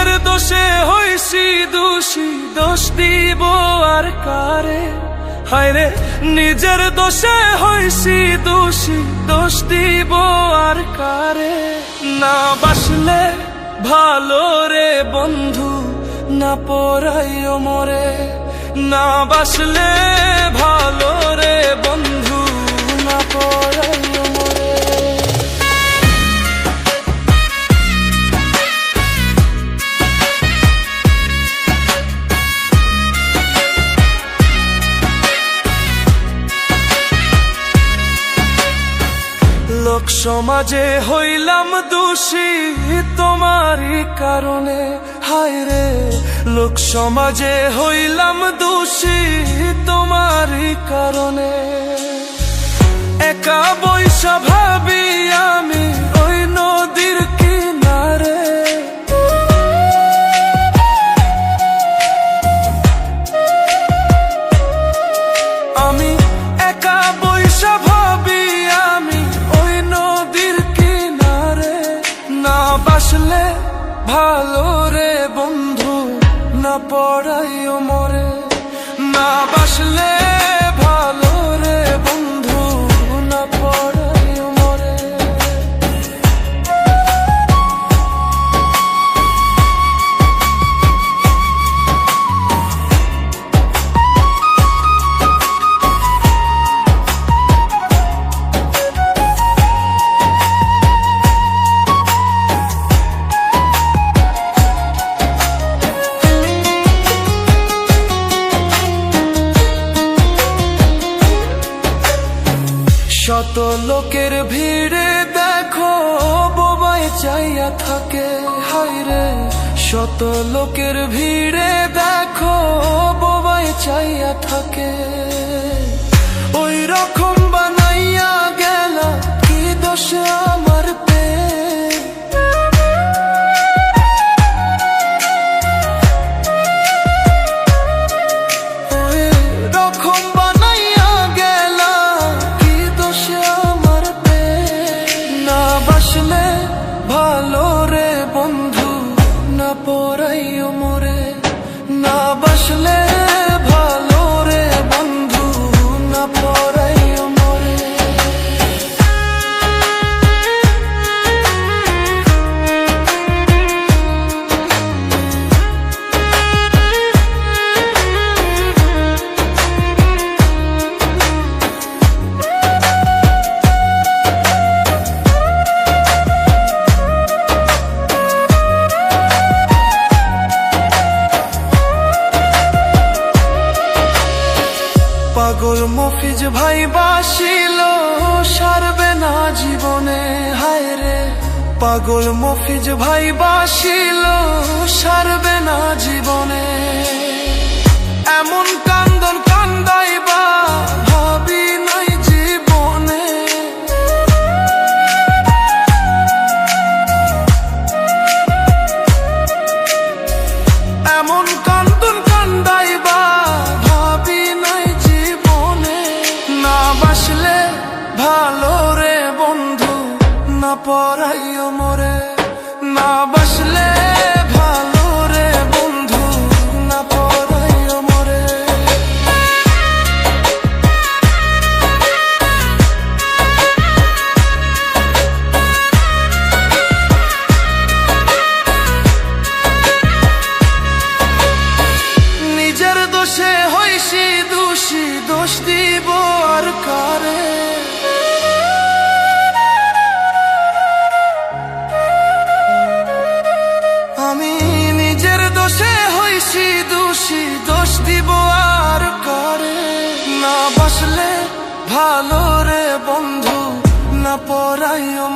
নিজের দোষে হইছি দোষী, দোষ দিব আর কারে? হায়রে নিজের দোষে হইছি দোষী, দোষ দিব আর কারে? না বাসলে ভালো রে বন্ধু, না পরাইও মোরে। না বাসলে ভালো রে বন্ধু, না পরাইও মোরে। লোক সমাজে হইলাম দোষী তোমারই কারণে। হায়রে লোক সমাজে হইলাম দোষী তোমারই কারণে। একা বৈশা ভাবি আমি ওই নদীর কিনারে। আমি একা বৈশা ভাবি আমি ওই নদীর কিনারে। না বাসলে ভালো রে বন্ধু, না পড়াইও মোরে। না বাসলে ভালো রে বন্ধু, না পড়াইও মোরে। শত লোকের ভিড়ে দেখো বোবাই চাইয়া থাকে। হায়রে শত লোকের ভিড়ে দেখো বোবাই চাইয়া থাকে। ওই রকম বানাইয়া গেল কি দোষে আমার পে? ওই রকম বানাইয়া গেল কি দোষে আমার পে? না বাসলে ভালো রে বন্ধু, না পরাইও মোরে। না বাসলে ভালো রে বন্ধু, না পরাইও মোরে। পাগল মফিজ ভাই বাসিল সারবে না জীবনে। হায়রে পাগল মফিজ ভাই বাসিল সারবে না জীবনে। এমন কান্দন কান্দাইবা ভাবি নাই জীবনে। এমন কান্দন কান্দাইবা ভাবি নাই জীবনে। না বাসলে ভালো রে বন্ধু, না পরাইও মোরে। না বাসলে ভালো রে বন্ধু, না পরাইও মোরে। নিজের দোষে হইছি দোষী, দোষ দিব আর কারে? আমি নিজের দোষে হইছি দোষী, দোষ দিব আর কারে? না বাসলে ভালো রে বন্ধু, না পরাইও